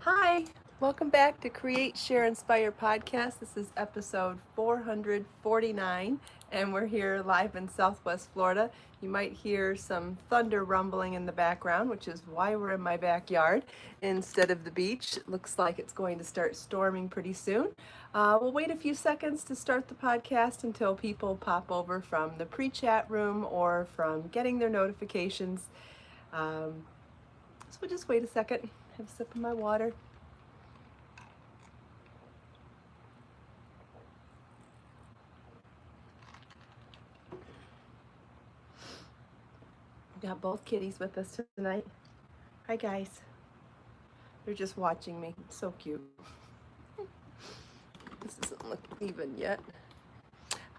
Hi, welcome back to Create, Share, Inspire podcast. This is episode 449, and we're here live in Southwest Florida. You might hear some thunder rumbling in the background, which is why we're in my backyard instead of the beach. It looks like it's going to start storming pretty soon. We'll wait a few seconds to start the podcast until people pop over from the pre-chat room or from getting their notifications. So we'll just wait a second, have a sip of my water. We got both kitties with us tonight. Hi guys. They're just watching me. It's so cute. This doesn't look even yet.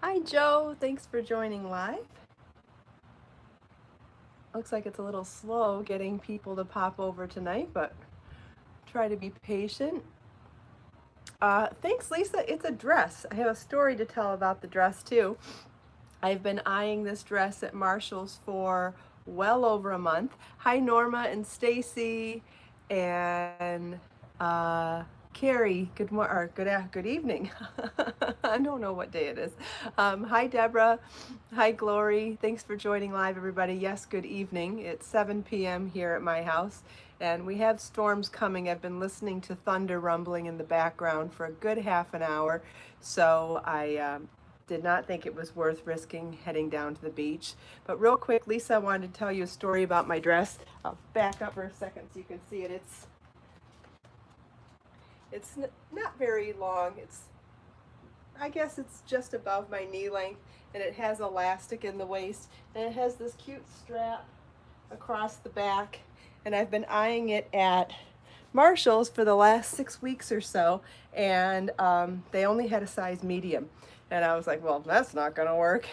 Hi Joe, thanks for joining live. Looks like it's a little slow getting people to pop over tonight, but try to be patient. Thanks Lisa, it's a dress. I have a story to tell about the dress too. I've been eyeing this dress at Marshall's for well over a month. Hi Norma and Stacy and Carrie, good evening. I don't know what day it is. Hi Deborah, hi Glory. Thanks for joining live everybody. Yes, good evening. It's 7 p.m. here at my house and we have storms coming. I've been listening to thunder rumbling in the background for a good half an hour. So I did not think it was worth risking heading down to the beach. But real quick, Lisa, I wanted to tell you a story about my dress. I'll back up for a second so you can see it. It's not very long. I guess it's just above my knee length, and it has elastic in the waist, and it has this cute strap across the back, and I've been eyeing it at Marshall's for the last 6 weeks or so, and they only had a size medium. And I was like, well, that's not gonna work.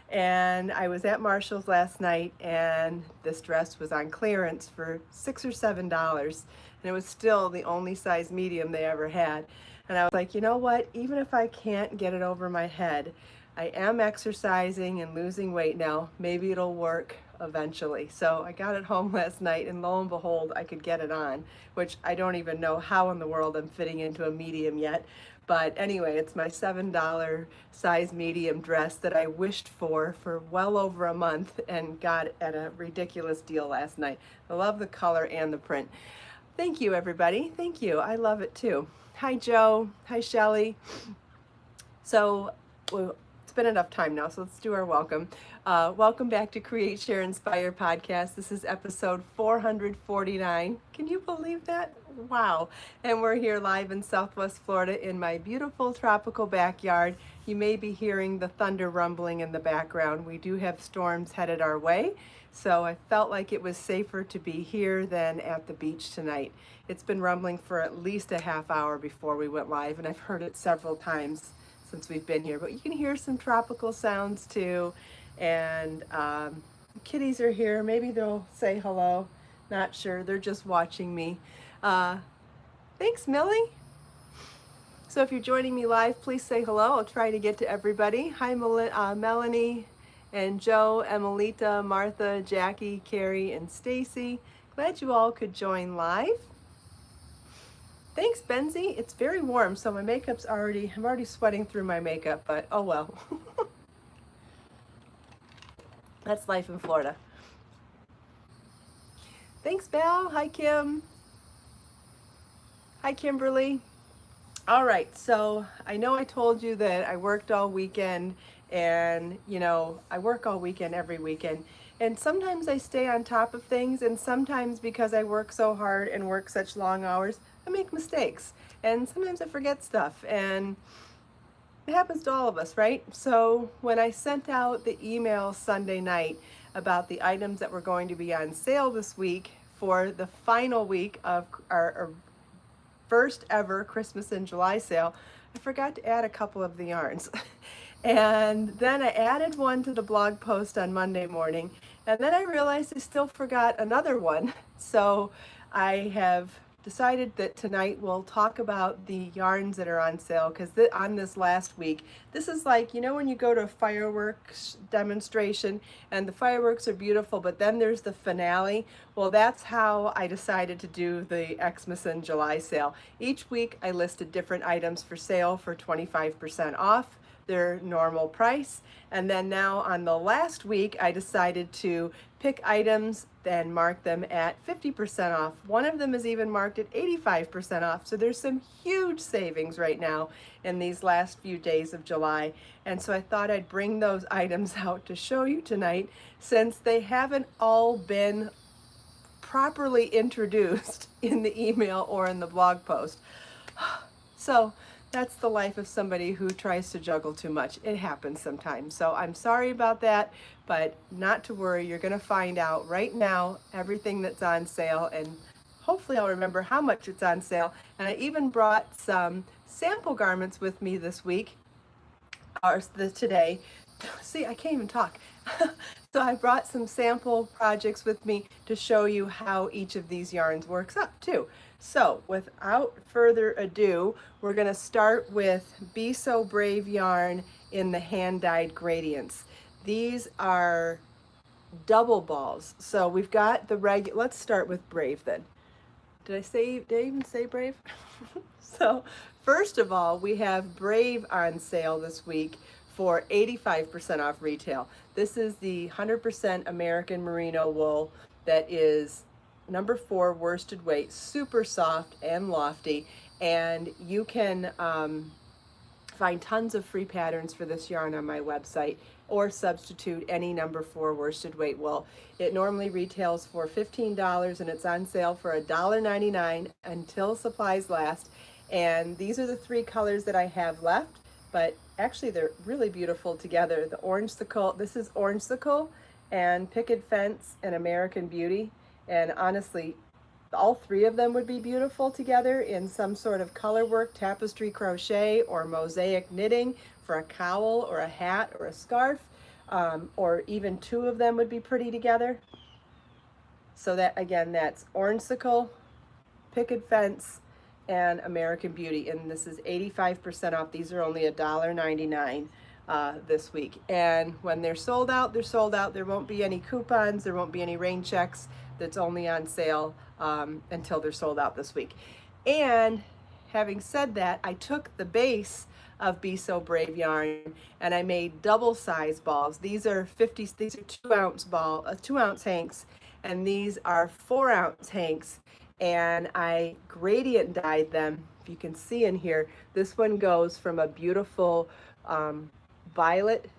And I was at Marshall's last night and this dress was on clearance for $6 or $7. And it was still the only size medium they ever had. And I was like, you know what? Even if I can't get it over my head, I am exercising and losing weight now. Maybe it'll work eventually. So I got it home last night and lo and behold, I could get it on, which I don't even know how in the world I'm fitting into a medium yet. But anyway, it's my $7 size medium dress that I wished for well over a month and got at a ridiculous deal last night. I love the color and the print. Thank you, everybody. Thank you. I love it too. Hi, Joe. Hi, Shelly. So, it's been enough time now, so let's do our welcome. Welcome back to Create, Share, Inspire podcast. This is episode 449. Can you believe that? Wow. And we're here live in Southwest Florida in my beautiful tropical backyard. You may be hearing the thunder rumbling in the background. We do have storms headed our way, so I felt like it was safer to be here than at the beach tonight. It's been rumbling for at least a half hour before we went live, and I've heard it several times since we've been here, but you can hear some tropical sounds too. And kitties are here. Maybe they'll say hello. Not sure. They're just watching me. Thanks, Millie. So if you're joining me live, please say hello. I'll try to get to everybody. Hi, Melanie and Joe, Emelita, Martha, Jackie, Carrie, and Stacy. Glad you all could join live. Thanks, Benzie. It's very warm, so my makeup's I'm already sweating through my makeup, but oh well. That's life in Florida. Thanks, Val. Hi, Kim. Hi, Kimberly. All right, so I know I told you that I worked all weekend, and I work all weekend every weekend. And sometimes I stay on top of things, and sometimes because I work so hard and work such long hours, I make mistakes. And sometimes I forget stuff, and it happens to all of us, right? So when I sent out the email Sunday night about the items that were going to be on sale this week for the final week of our first ever Christmas in July sale, I forgot to add a couple of the yarns. And then I added one to the blog post on Monday morning, and then I realized I still forgot another one. So I have decided that tonight we'll talk about the yarns that are on sale, because on this last week, this is like, you know, when you go to a fireworks demonstration and the fireworks are beautiful, but then there's the finale. Well, that's how I decided to do the Xmas and July sale. Each week I listed different items for sale for 25% off their normal price. And then now on the last week, I decided to pick items and mark them at 50% off. One of them is even marked at 85% off. So there's some huge savings right now in these last few days of July. And so I thought I'd bring those items out to show you tonight, since they haven't all been properly introduced in the email or in the blog post. So that's the life of somebody who tries to juggle too much. It happens sometimes. So I'm sorry about that, but not to worry. You're going to find out right now everything that's on sale, and hopefully I'll remember how much it's on sale. And I even brought some sample garments with me this week, or today. See, I can't even talk. So I brought some sample projects with me to show you how each of these yarns works up too. So without further ado, we're going to start with Be So Brave yarn in the hand-dyed gradients. These are double balls. So we've got the regular, let's start with Brave then. Did I even say Brave? So first of all, we have Brave on sale this week for 85% off retail. This is the 100% American merino wool that is number 4 worsted weight, super soft and lofty, and you can find tons of free patterns for this yarn on my website, or substitute any number 4 worsted weight wool. It normally retails for $15 and it's on sale for $1.99 until supplies last. And these are the 3 colors that I have left, but actually they're really beautiful together. The Orangesicle, this is Orangesicle and Picket Fence and American Beauty. And honestly, all 3 of them would be beautiful together in some sort of color work, tapestry crochet, or mosaic knitting for a cowl or a hat or a scarf, or even 2 of them would be pretty together. So that, again, that's Orangesicle, Picket Fence, and American Beauty, and this is 85% off. These are only $1.99 this week, and when they're sold out, they're sold out. There won't be any coupons, there won't be any rain checks. That's only on sale until they're sold out this week. And having said that, I took the base of Be So Brave yarn and I made double size balls. These are 2 ounce hanks, and these are 4 ounce hanks, and I gradient dyed them. If you can see in here, this one goes from a beautiful violet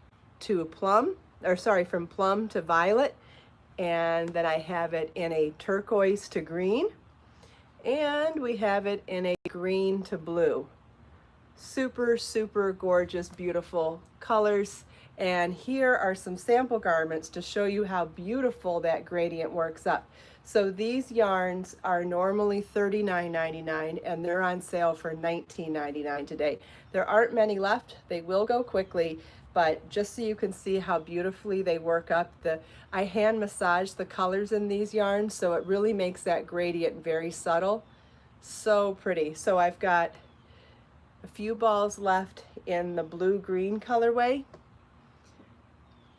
to plum, or sorry, from plum to violet, and then I have it in a turquoise to green, and we have it in a green to blue. Super, super gorgeous, beautiful colors. And here are some sample garments to show you how beautiful that gradient works up. So these yarns are normally $39.99 and they're on sale for $19.99 today. There aren't many left. They will go quickly, but just so you can see how beautifully they work up, I hand massage the colors in these yarns, so it really makes that gradient very subtle. So pretty. So I've got a few balls left in the blue-green colorway,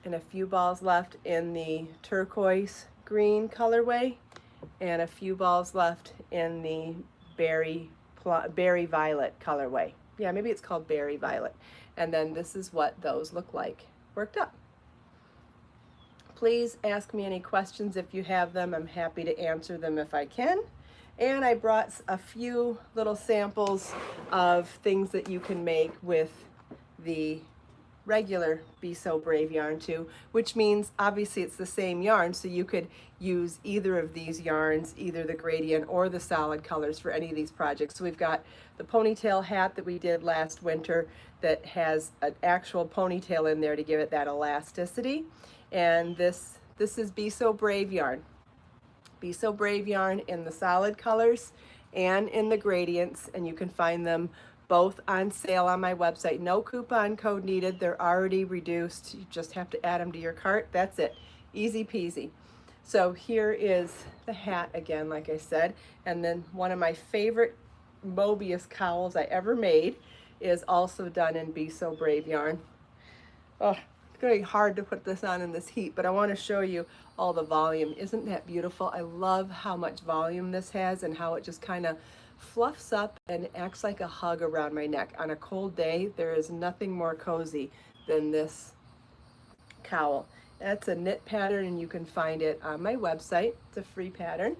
and a few balls left in the turquoise green colorway, and a few balls left in the berry violet colorway. Yeah, maybe it's called berry violet. And then this is what those look like worked up. Please ask me any questions if you have them. I'm happy to answer them if I can. And I brought a few little samples of things that you can make with the regular Be So Brave yarn too, which means obviously it's the same yarn, so you could use either of these yarns, either the gradient or the solid colors, for any of these projects. So we've got the ponytail hat that we did last winter that has an actual ponytail in there to give it that elasticity, and this is Be So Brave yarn. Be So Brave yarn in the solid colors and in the gradients, and you can find them both on sale on my website. No coupon code needed. They're already reduced. You just have to add them to your cart. That's it. Easy peasy. So here is the hat again, like I said, and then one of my favorite Mobius cowls I ever made is also done in Be So Brave yarn. Oh, it's going to be hard to put this on in this heat, but I want to show you all the volume. Isn't that beautiful? I love how much volume this has and how it just kind of fluffs up and acts like a hug around my neck. On a cold day, there is nothing more cozy than this cowl. That's a knit pattern, and you can find it on my website. It's a free pattern.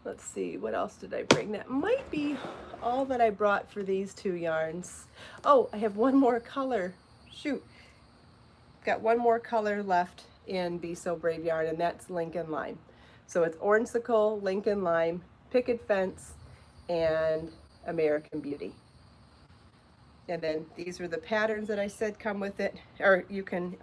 Let's see, what else did I bring? That might be all that I brought for these two yarns. Oh, I have one more color. Shoot. Got one more color left in Be So Brave yarn, and that's Lincoln Lime. So it's Ornsicle, Lincoln Lime, Picket Fence, and American Beauty. And then these are the patterns that I said come with it, or you can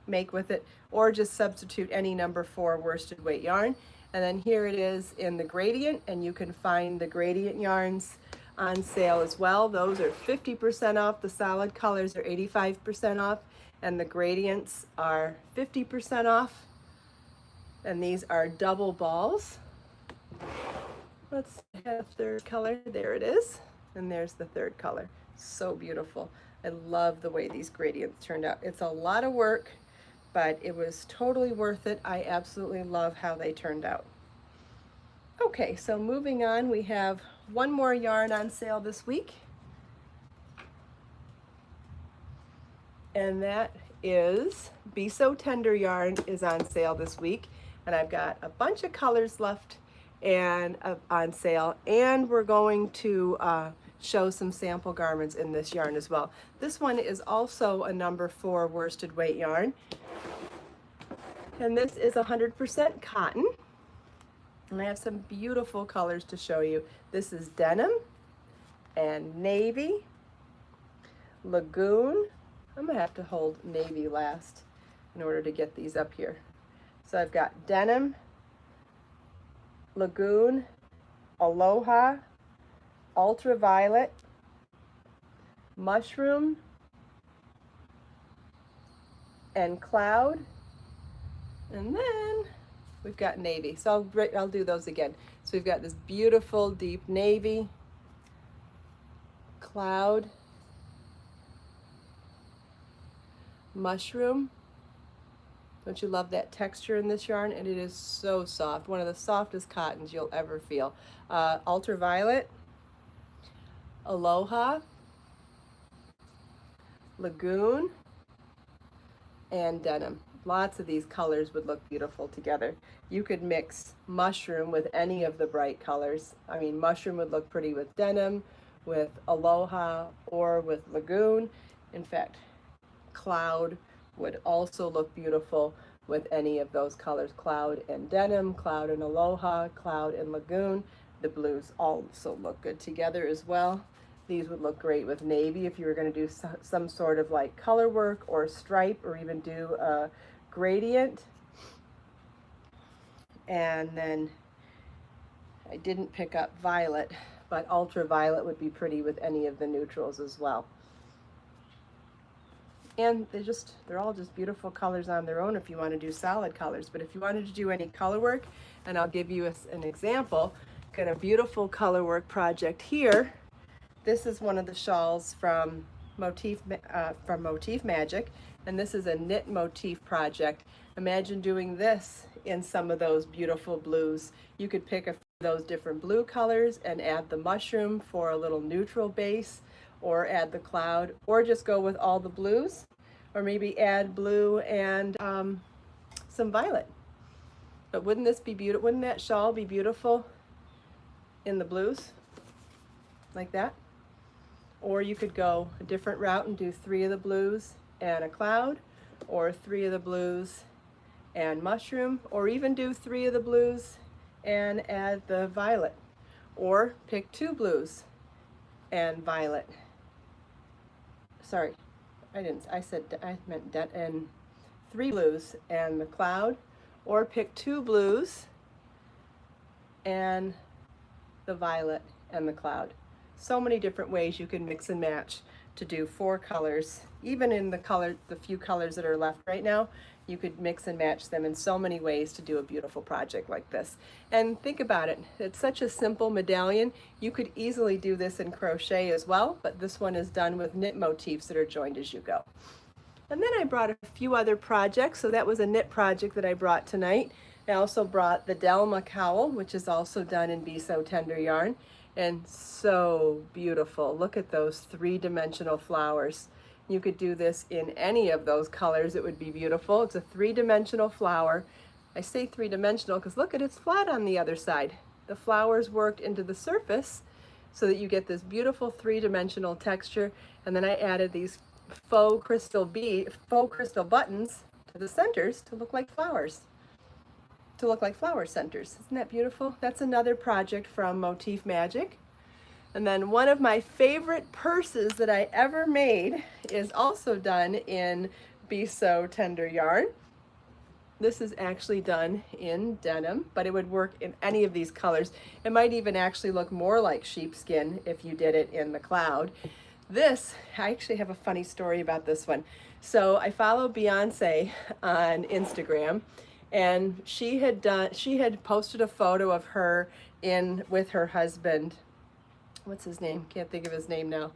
make with it, or just substitute any number 4 worsted weight yarn. And then here it is in the gradient, and you can find the gradient yarns on sale as well. Those are 50% off. The solid colors are 85% off, and the gradients are 50% off. And these are double balls. Let's have third color. There it is. And there's the third color. So beautiful. I love the way these gradients turned out. It's a lot of work, but it was totally worth it. I absolutely love how they turned out. Okay, so moving on, we have one more yarn on sale this week. And that is Be So Tender yarn is on sale this week. And I've got a bunch of colors left and on sale. And we're going to show some sample garments in this yarn as well. This one is also a number 4 worsted weight yarn. And this is 100% cotton. And I have some beautiful colors to show you. This is denim and navy, lagoon. I'm gonna have to hold navy last in order to get these up here. So I've got denim, lagoon, aloha, ultraviolet, mushroom, and cloud. And then we've got navy. So I'll do those again. So we've got this beautiful deep navy, cloud, mushroom. Don't you love that texture in this yarn? And it is so soft. One of the softest cottons you'll ever feel. Ultraviolet, aloha, lagoon, and denim. Lots of these colors would look beautiful together. You could mix mushroom with any of the bright colors. I mean, mushroom would look pretty with denim, with aloha, or with lagoon. In fact, cloud would also look beautiful with any of those colors. Cloud and denim, cloud and aloha, cloud and lagoon. The blues also look good together as well. These would look great with navy if you were going to do some sort of like color work or stripe, or even do a gradient. And then I didn't pick up violet, but ultraviolet would be pretty with any of the neutrals as well. And they're all just beautiful colors on their own if you want to do solid colors. But if you wanted to do any color work, and I'll give you an example, got a beautiful color work project here. This is one of the shawls from Motif Magic, and this is a knit motif project. Imagine doing this in some of those beautiful blues. You could pick a few of those different blue colors and add the mushroom for a little neutral base, or add the cloud, or just go with all the blues, or maybe add blue and some violet. But wouldn't this be beautiful? Wouldn't that shawl be beautiful in the blues like that? Or you could go a different route and do 3 of the blues and a cloud, or 3 of the blues and mushroom, or even do 3 of the blues and add the violet, or pick 2 blues and violet. Sorry, I meant and 3 blues and the cloud, or pick 2 blues and the violet and the cloud. So many different ways you can mix and match to do 4 colors. Even in the few colors that are left right now, You could mix and match them in so many ways to do a beautiful project like this. And think about it, it's such a simple medallion. You could easily do this in crochet as well, but this one is done with knit motifs that are joined as you go. And then I brought a few other projects. So that was a knit project that I brought tonight. I also brought the Delma cowl, which is also done in Be So Tender yarn, and so beautiful. Look at those three-dimensional flowers. You could do this in any of those colors. It would be beautiful. It's a three-dimensional flower. I say three-dimensional because look at it's flat on the other side. The flowers worked into the surface so that you get this beautiful three-dimensional texture. And then I added these faux crystal buttons to the centers to look like flowers. Flower centers. Isn't that beautiful? That's another project from Motif Magic. And then one of my favorite purses that I ever made is also done in Be So Tender yarn. This is actually done in denim, but it would work in any of these colors. It might even actually look more like sheepskin if you did it in the cloud. This, I actually have a funny story about this one. So I follow Beyonce on Instagram, and she had posted a photo of her with her husband. What's his name? Can't think of his name now.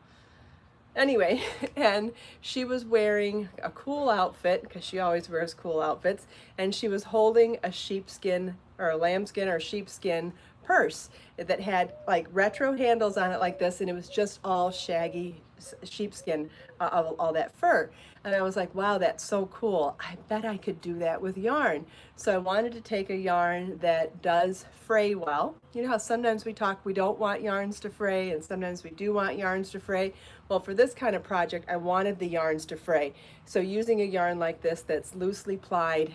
Anyway, and she was wearing a cool outfit because she always wears cool outfits, and she was holding a sheepskin or a lambskin or sheepskin purse that had like retro handles on it like this, and it was just all shaggy sheepskin, all that fur. And I was like, wow, that's so cool. I bet I could do that with yarn. So I wanted to take a yarn that does fray well. You know how sometimes we don't want yarns to fray, and sometimes we do want yarns to fray. Well, for this kind of project, I wanted the yarns to fray. So using a yarn like this that's loosely plied,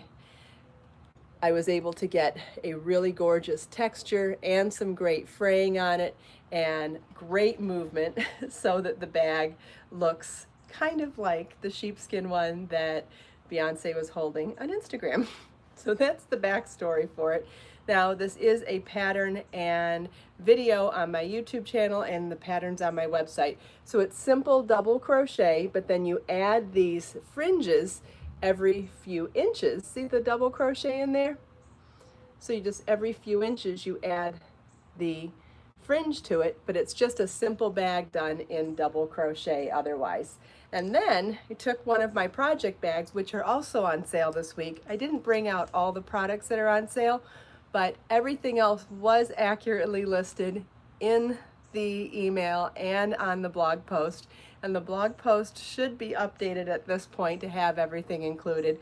I was able to get a really gorgeous texture and some great fraying on it and great movement so that the bag looks kind of like the sheepskin one that Beyonce was holding on Instagram. So that's the backstory for it. Now, this is a pattern and video on my YouTube channel, and the pattern's on my website. So it's simple double crochet, but then you add these fringes every few inches. See the double crochet in there? So you just every few inches you add the fringe to it, but it's just a simple bag done in double crochet otherwise. And then I took one of my project bags, which are also on sale this week. I didn't bring out all the products that are on sale, but everything else was accurately listed in the email and on the blog post. And the blog post should be updated at this point to have everything included.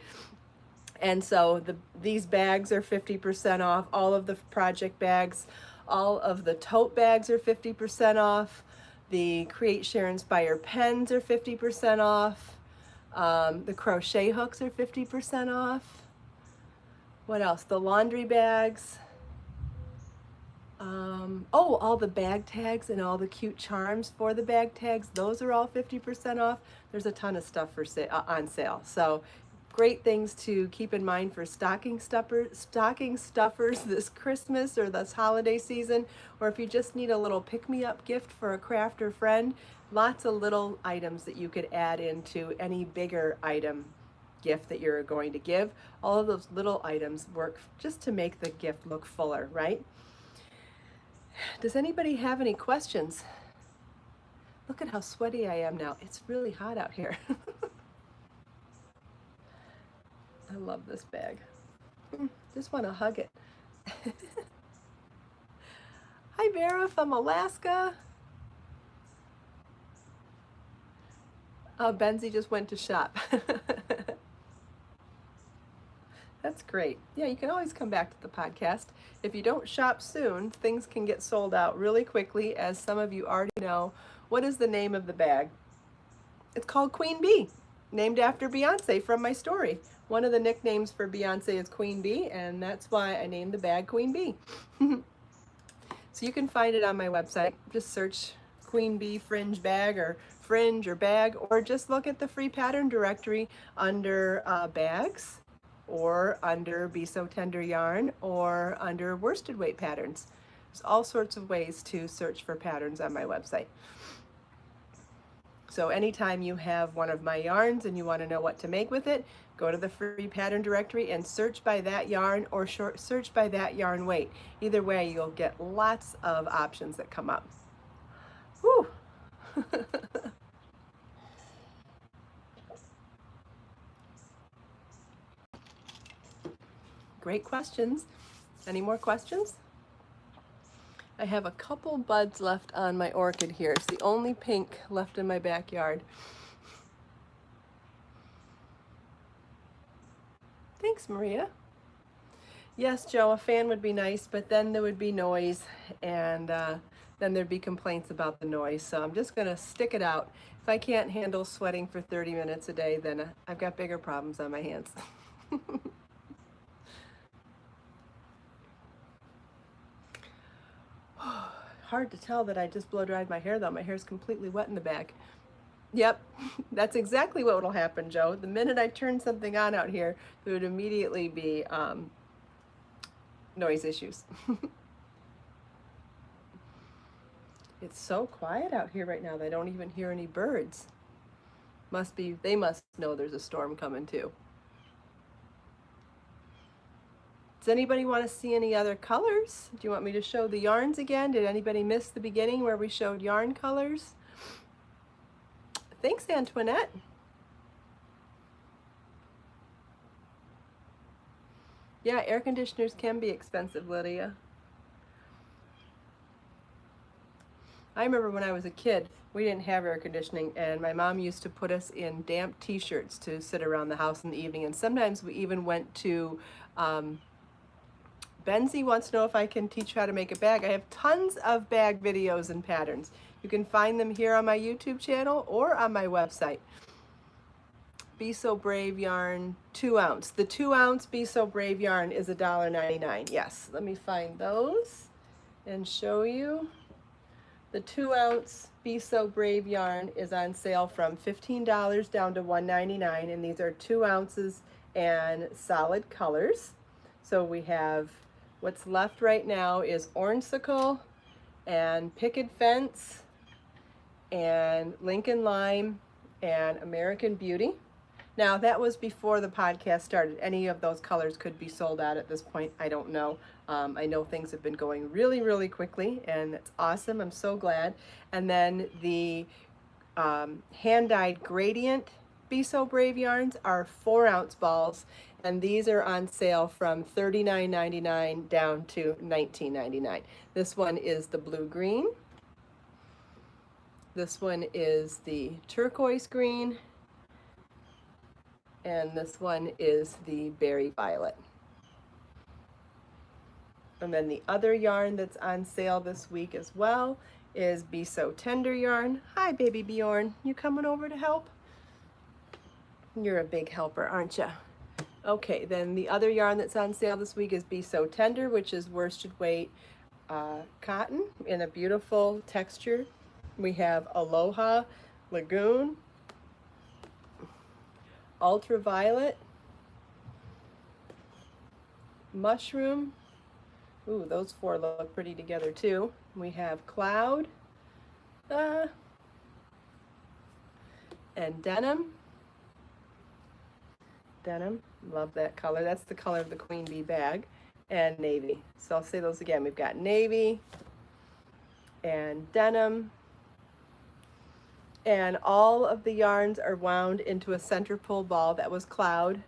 And so these bags are 50% off, all of the project bags. All of the tote bags are 50% off. The Create, Share, Inspire pens are 50% off. The crochet hooks are 50% off. What else? The laundry bags. All the bag tags and all the cute charms for the bag tags, those are all 50% off. There's a ton of stuff on sale. So great things to keep in mind for stocking stuffers this Christmas or this holiday season, or if you just need a little pick-me-up gift for a craft or friend. Lots of little items that you could add into any bigger item gift that you're going to give. All of those little items work just to make the gift look fuller, right? Does anybody have any questions? Look at how sweaty I am now. It's really hot out here. I love this bag. Just want to hug it. Hi Vera from Alaska. Benzie just went to shop. That's great. Yeah, you can always come back to the podcast. If you don't shop soon, things can get sold out really quickly, as some of you already know. What is the name of the bag? It's called Queen Bee, named after Beyonce from my story. One of the nicknames for Beyonce is Queen Bee, and that's why I named the bag Queen Bee. So you can find it on my website. Just search Queen Bee fringe bag or fringe or bag, or just look at the free pattern directory under bags, or under Be So Tender yarn, or under worsted weight patterns. There's all sorts of ways to search for patterns on my website. So anytime you have one of my yarns and you want to know what to make with it, go to the free pattern directory and search by that yarn or search by that yarn weight. Either way, you'll get lots of options that come up. Whew. Great questions. Any more questions? I have a couple buds left on my orchid here. It's the only pink left in my backyard. Thanks, Maria. Yes, Joe, a fan would be nice, but then there would be noise, and then there'd be complaints about the noise. So I'm just going to stick it out. If I can't handle sweating for 30 minutes a day, then I've got bigger problems on my hands. Hard to tell that I just blow dried my hair, though. My hair's completely wet in the back. Yep, that's exactly what will happen, Joe. The minute I turn something on out here, there would immediately be noise issues. It's so quiet out here right now that I don't even hear any birds. They must know there's a storm coming too. Does anybody want to see any other colors? Do you want me to show the yarns again? Did anybody miss the beginning where we showed yarn colors? Thanks, Antoinette. Yeah, air conditioners can be expensive, Lydia. I remember when I was a kid, we didn't have air conditioning, and my mom used to put us in damp t-shirts to sit around the house in the evening, and sometimes we even went to Benzie wants to know if I can teach you how to make a bag. I have tons of bag videos and patterns. You can find them here on my YouTube channel or on my website. Be So Brave yarn, 2 ounce. The 2 ounce Be So Brave yarn is $1.99. Yes, let me find those and show you. The 2 ounce Be So Brave yarn is on sale from $15 down to $1.99, and these are 2 ounces and solid colors. So we have, what's left right now is Ornsicle and Picket Fence and Lincoln Lime and American Beauty. Now that was before the podcast started. Any of those colors could be sold out at this point. I don't know. I know things have been going really, really quickly, and it's awesome. I'm so glad. And then the hand-dyed gradient Be So Brave yarns are 4 ounce balls, and these are on sale from $39.99 down to $19.99. This one is the blue green. This one is the turquoise green. And this one is the berry violet. And then the other yarn that's on sale this week as well is Be So Tender yarn. Hi, baby Bjorn. You coming over to help? You're a big helper, aren't you? Okay, then the other yarn that's on sale this week is Be So Tender, which is worsted weight cotton in a beautiful texture. We have Aloha, Lagoon, Ultraviolet, Mushroom. Ooh, those 4 look pretty together too. We have Cloud, and Denim. Denim, love that color. That's the color of the Queen Bee bag. And Navy. So I'll say those again. We've got Navy and Denim. And all of the yarns are wound into a center pull ball. That was Cloud,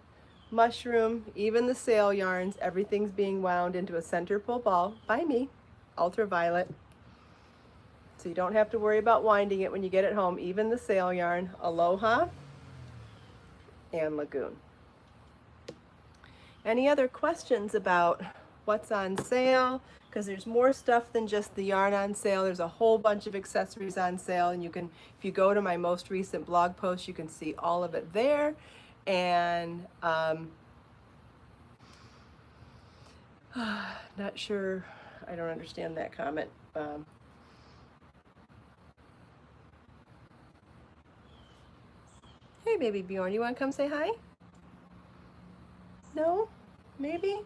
Mushroom, even the sail yarns, everything's being wound into a center pull ball by me, Ultraviolet. So you don't have to worry about winding it when you get it home. Even the sail yarn, Aloha and Lagoon. Any other questions about what's on sale? Because there's more stuff than just the yarn on sale. There's a whole bunch of accessories on sale, and you can, if you go to my most recent blog post, you can see all of it there. And not sure, I don't understand that comment. Hey, baby Bjorn, you want to come say hi? No? Maybe?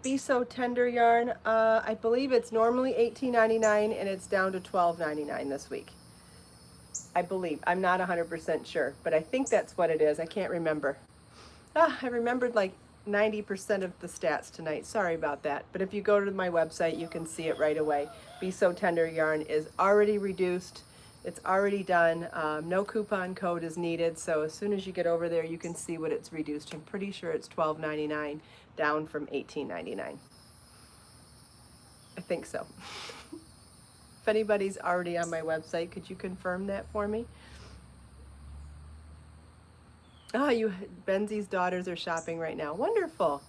Be So Tender yarn. I believe it's normally $18.99 and it's down to $12.99 this week. I believe. I'm not 100% sure, but I think that's what it is. I can't remember. I remembered like 90% of the stats tonight. Sorry about that. But if you go to my website, you can see it right away. Be So Tender yarn is already reduced. It's already done. No coupon code is needed. So as soon as you get over there, you can see what it's reduced. I'm pretty sure it's $12.99 down from $18.99. I think so. If anybody's already on my website, could you confirm that for me? Benzie's daughters are shopping right now. Wonderful.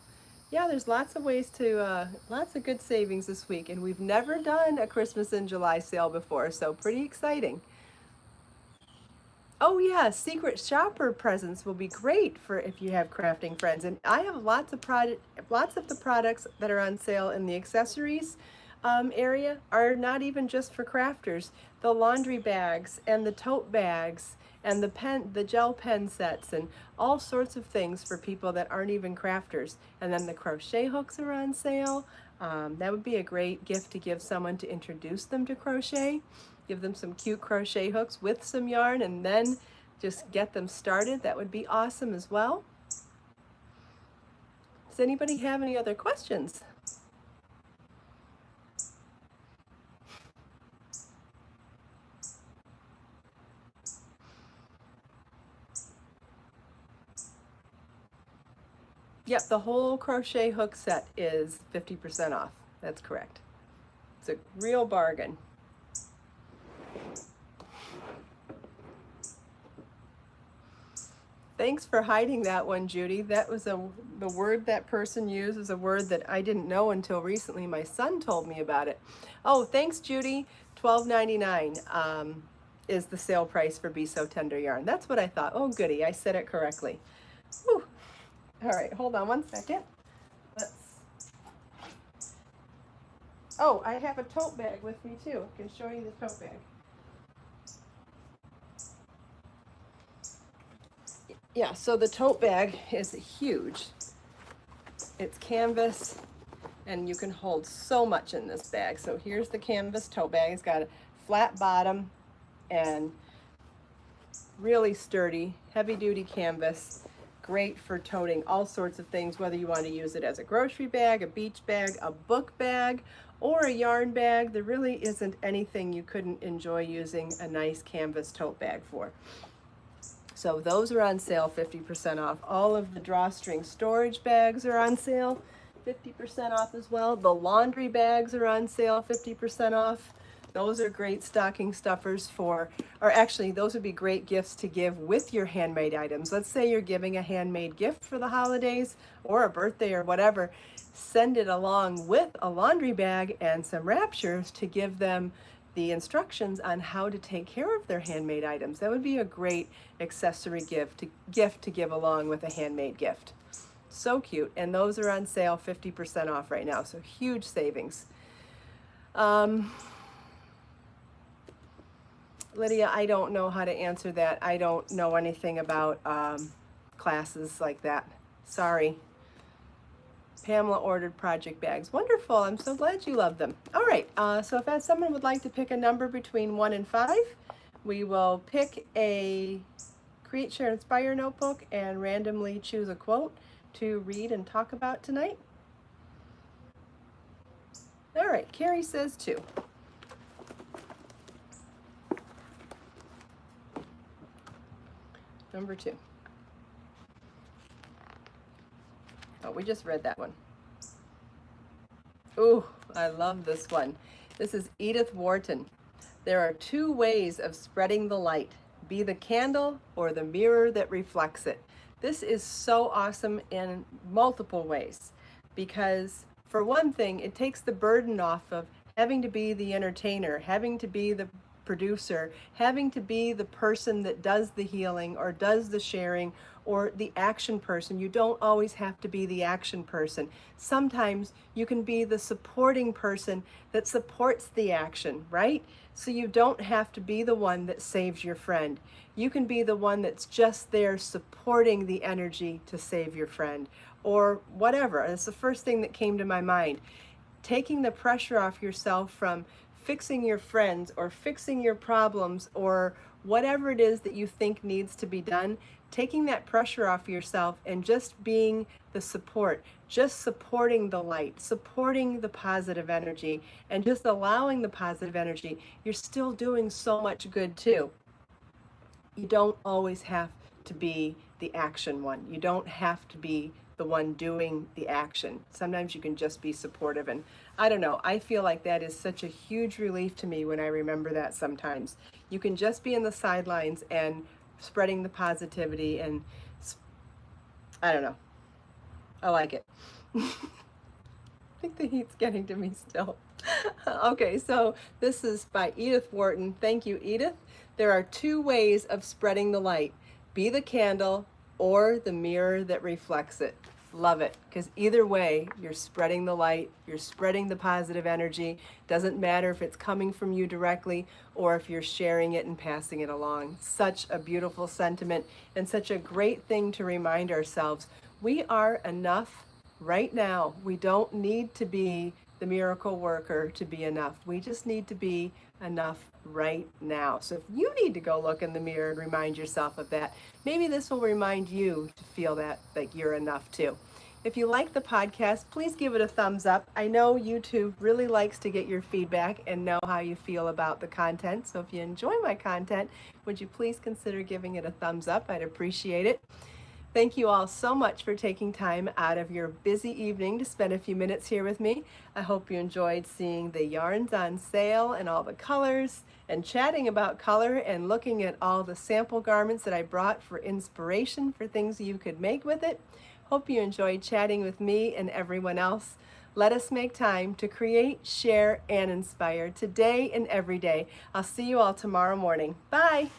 Yeah, there's lots of ways to, lots of good savings this week. And we've never done a Christmas in July sale before, so pretty exciting. Oh yeah, secret shopper presents will be great for if you have crafting friends. And I have lots of the products that are on sale in the accessories area are not even just for crafters. The laundry bags and the tote bags and the gel pen sets and all sorts of things for people that aren't even crafters. And then the crochet hooks are on sale. That would be a great gift to give someone to introduce them to crochet. Give them some cute crochet hooks with some yarn and then just get them started. That would be awesome as well. Does anybody have any other questions? Yep, the whole crochet hook set is 50% off. That's correct. It's a real bargain. Thanks for hiding that one, Judy. That was the word that person used is a word that I didn't know until recently. My son told me about it. Oh, thanks, Judy. $12.99 is the sale price for Be So Tender yarn. That's what I thought. Oh, goody. I said it correctly. Whew. All right, hold on one second. Oh, I have a tote bag with me too. I can show you the tote bag. Yeah, so the tote bag is huge. It's canvas and you can hold so much in this bag. So here's the canvas tote bag. It's got a flat bottom and really sturdy, heavy duty canvas. Great for toting all sorts of things, whether you want to use it as a grocery bag, a beach bag, a book bag, or a yarn bag. There really isn't anything you couldn't enjoy using a nice canvas tote bag for. So those are on sale, 50% off. All of the drawstring storage bags are on sale, 50% off as well. The laundry bags are on sale, 50% off. Those are great stocking stuffers or actually those would be great gifts to give with your handmade items. Let's say you're giving a handmade gift for the holidays or a birthday or whatever. Send it along with a laundry bag and some Wraptures to give them the instructions on how to take care of their handmade items. That would be a great accessory gift to give along with a handmade gift. So cute. And those are on sale, 50% off right now. So huge savings. Lydia, I don't know how to answer that. I don't know anything about classes like that. Sorry. Pamela ordered project bags. Wonderful. I'm so glad you love them. All right. So if someone would like to pick a number between 1 and 5, we will pick a Create, Share, Inspire notebook and randomly choose a quote to read and talk about tonight. All right. Carrie says 2. Number 2. Oh, we just read that one. Ooh, I love this one. This is Edith Wharton. There are 2 ways of spreading the light. Be the candle or the mirror that reflects it. This is so awesome in multiple ways because for one thing, it takes the burden off of having to be the entertainer, having to be the producer, having to be the person that does the healing or does the sharing or the action person. You don't always have to be the action person. Sometimes you can be the supporting person that supports the action, right? So you don't have to be the one that saves your friend. You can be the one that's just there supporting the energy to save your friend or whatever. It's the first thing that came to my mind. Taking the pressure off yourself from fixing your friends or fixing your problems or whatever it is that you think needs to be done, taking that pressure off yourself and just being the support, just supporting the light, supporting the positive energy, and just allowing the positive energy, you're still doing so much good too. You don't always have to be the action one. You don't have to be the one doing the action. Sometimes you can just be supportive. And I don't know, I feel like that is such a huge relief to me when I remember that sometimes. You can just be in the sidelines and spreading the positivity, and I don't know. I like it. I think the heat's getting to me still. Okay, so this is by Edith Wharton. Thank you, Edith. There are two ways of spreading the light. Be the candle or the mirror that reflects it. Love it, because either way, you're spreading the light, you're spreading the positive energy. Doesn't matter if it's coming from you directly or if you're sharing it and passing it along. Such a beautiful sentiment and such a great thing to remind ourselves. We are enough right now. We don't need to be the miracle worker to be enough. We just need to be enough right now. So if you need to go look in the mirror and remind yourself of that, maybe this will remind you to feel that you're enough too. If you like the podcast, please give it a thumbs up. I know YouTube really likes to get your feedback and know how you feel about the content. So if you enjoy my content, would you please consider giving it a thumbs up? I'd appreciate it. Thank you all so much for taking time out of your busy evening to spend a few minutes here with me. I hope you enjoyed seeing the yarns on sale and all the colors and chatting about color and looking at all the sample garments that I brought for inspiration for things you could make with it. Hope you enjoyed chatting with me and everyone else. Let us make time to create, share, and inspire today and every day. I'll see you all tomorrow morning. Bye.